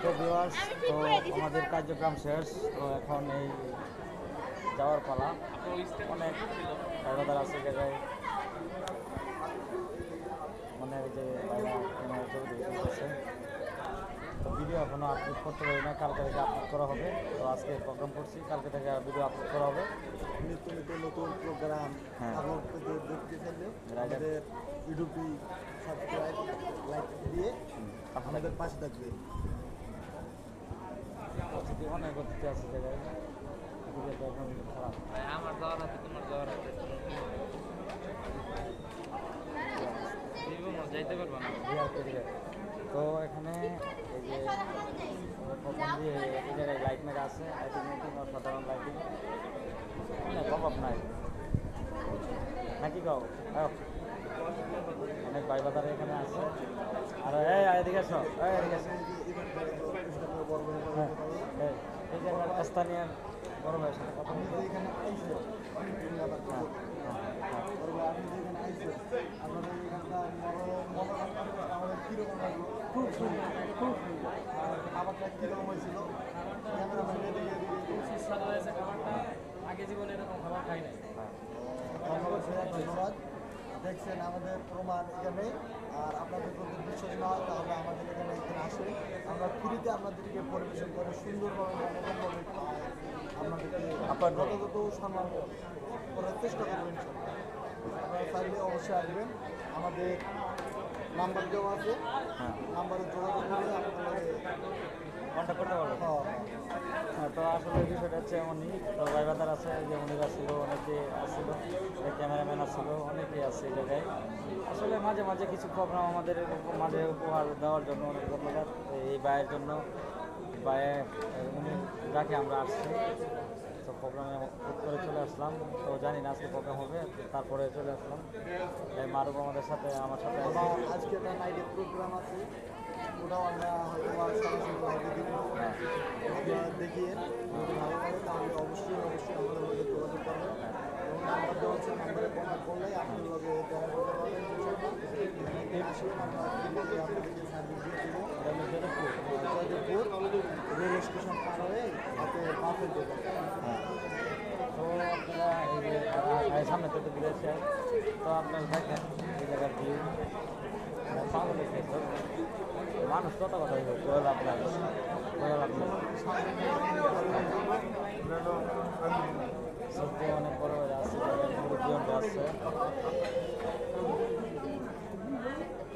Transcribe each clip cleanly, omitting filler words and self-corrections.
তো ভিউয়ার্স, তো আমাদের কার্যক্রম শেষ। তো এখন এই যাওয়ার পালা। অনেক বাইরে আছে জায়গায়, অনেক যে বাইরে ক্যামেরা ছবি তুলতেছে। তো ভিডিও এখনও আপলোড করতে পারি না, কালকে থেকে আপলোড করা হবে। তো আজকে প্রোগ্রাম করছি, কালকে থেকে ভিডিও আপলোড করা হবে। নিত্য নিত্য নতুন প্রোগ্রাম হ্যাঁ। আপলোড দেখতে চাইলে আমাদের ইউটিউবে সাবস্ক্রাইব লাইক দিয়ে আপনাদের পাশে থাকবে। অনেক অতিথি আছে জায়গায়, এদিকে তো এখন খারাপ। আমার যাওয়ার আছে, তোমার যাওয়ার আছে, যাইতে পারবো না। তো এখানে এই যে প্রথম দিয়ে এই জায়গায় লাইট মেরা আছে, লাইটিং মেটিং অসাধারণ লাইটিং, অনেক অভাব নাই নাকি গাও। অনেক ভাই বাজারে এখানে আছে। আর এদিকে আসো, এদিকে আসো। হ্যাঁ, এই জায়গার স্থানীয় বড় ভাইয়ের সাথে কথা বলতে। এখানে আইসে আপনি যেখানে আইসে আপনাদের এখানকার আমাদের কীরকম লাগলো? খুব সুন্দর, খুব সুন্দর। আর খাবারটা কীরকম হয়েছিল? ক্যামেরাম্যান এদিকে খুব সুস্বাদু হয়েছে খাবারটা, আগে জীবনে এরকম খাবার খাই নাই। ধন্যবাদ ভাইয়া, ধন্যবাদ। দেখছেন আমাদের প্রমাণ এখানে। আর আপনাদের যদি বিশ্বাস না হয় তাহলে আমাদের এখানে আসে, আমরা ফ্রিতে আপনাদেরকে পরিবেশন করে সুন্দরভাবে মনোরমভাবে আপনাদেরকে যথাযথ সম্মান করার চেষ্টা করবো ইনশাল্লাহ। আপনারা চাইলে অবশ্যই আসবেন, আমাদের নাম্বার দেওয়া আছে, নাম্বারে যোগাযোগ করে আপনাদের কন্ট্যাক্ট করতে পারবো। হ্যাঁ, তো আসলে বিষয়টা হচ্ছে এমনই। তো ভাই বাজার আছে, যে মনির আসছিল, অনেকে আসছিল, ক্যামেরাম্যান আসছিল, অনেকেই আছে এই জায়গায়। আসলে মাঝে মাঝে কিছু প্রোগ্রাম আমাদের মাঝে উপহার দেওয়ার জন্য অনেক ধন্যবাদ এই ভাইয়ের জন্য। ভাইয়ে উনি যাকে আমরা আসছি, তো প্রোগ্রামে করে চলে আসলাম। তো জানি না আজকে প্রোগ্রাম হবে, তারপরে চলে আসলাম। এই মারুফ আমাদের সাথে, আমার সাথে আছে। আজকে একটা নাইটের প্রোগ্রাম আছে, ওটাও আমরা হয়তো সরাসরি লাইভে দিব। আপনারা দেখিয়ে যদি ভালো লাগে তাহলে অবশ্যই অবশ্যই আমাদের লগে যোগাযোগ করবেন। এবং নাম্বার দেওয়া হচ্ছে, নাম্বারে কন্ট্যাক্ট করলেই আপনার লগে দেখা করতে পারবেন। আসলে আমরা আপনাদেরকে সার্ভিস দিয়ে দেবো। জয়দেবপুর রেল স্টেশন পার হয়ে হাতে পা ফেলতে পারবেন। তো আপনারা এই যে সামনে থেকে ঘুরেছে, তো আপনারা দেখেন এই জায়গার ভিউ পাগল খেয়েছে। মানুষ কত কথা বলবে, আপনার সত্যি অনেক বড় হয়ে আসছে, মুরব্বীরা আসছে,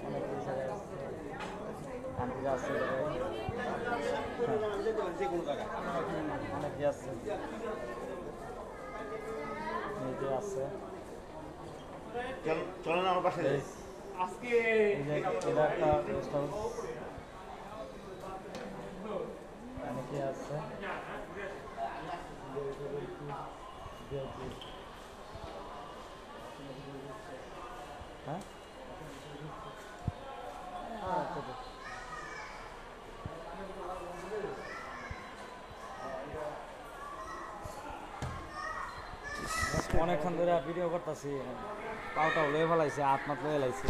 অনেক আন্টিরা আসছে, অনেকে আসছে, নিজে আসছে। চলেন আমার পাশে আজকে এটা একটা রেস্ট হাউস, অনেকে আসছে। হ্যাঁ, অনেকক্ষণ ধরে ভিডিও করতেছি, পাওটা লয়ে ফেলাইছে, হাত মাত লয়ে লাইছে।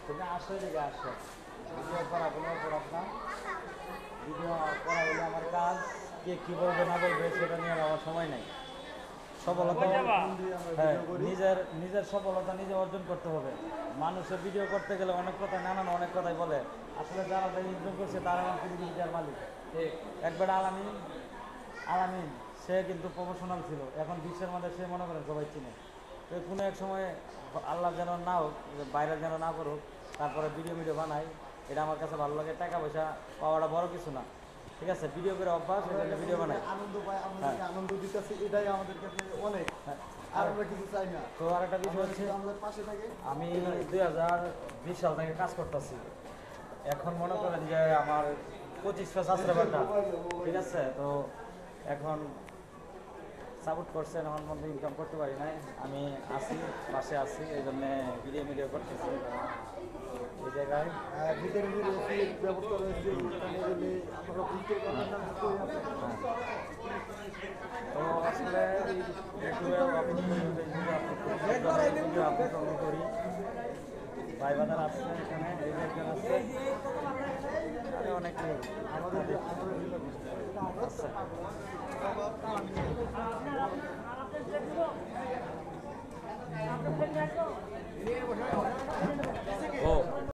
তুমি আসো, দিকে আসো। ভিডিও করা কোনো অপরাধ না, ভিডিও করা হলে আমার কাজ। কে কী বলবে না বলবে সেটা নিয়ে আমার সময় নাই। সফলতা, হ্যাঁ, নিজের সফলতা নিজে অর্জন করতে হবে। মানুষের ভিডিও করতে গেলে অনেক কথা, নানান অনেক কথাই বলে। আসলে যারা ইনকাম করছে তারা আমার পৃথিবীর মালিক। একবার আলামিন সে কিন্তু প্রফেশনাল ছিল, এখন বিশ্বের মধ্যে সে মনে করেন সবাই চিনে। তো কোনো এক সময় আল্লাহ যেন না হোক, বাইরে যেন না করুক, তারপরে ভিডিও বানাই, এটা আমার কাছে ভালো লাগে। টাকা পয়সা পাওয়াটা বড় কিছু না, ঠিক আছে? ভিডিও করে অভ্যাস, ভিডিও বানাই, আনন্দ পাই, আমাদেরকে আনন্দ দিতেছে, এটাই আমাদের কাছে অনেক। আর আমরা কিছু চাই না। তো আর একটা বিষয় হচ্ছে, আমাদের পাশে থাকে। আমি 2020 সাল থেকে কাজ করতেছি। এখন মনে করেন যে আমার 25 সাবস্ক্রাইবারটা, ঠিক আছে? তো এখন সাপোর্ট করছেন, আমার মধ্যে ইনকাম করতে পারি নাই, আমি আসি, পাশে আসি, এই জন্যে ভিডিও করতেছি এই জায়গায়। ভিটামিনের ওষুধ ব্যবস্থা রয়েছে, আপনারা বুঝতে পারবেন না। তো আসলে ইউটিউবে আপলোড করি, ভাই বাজার আসছে এখানে এই যে একজন আসছে আরে অনেকে আমাদের আচ্ছা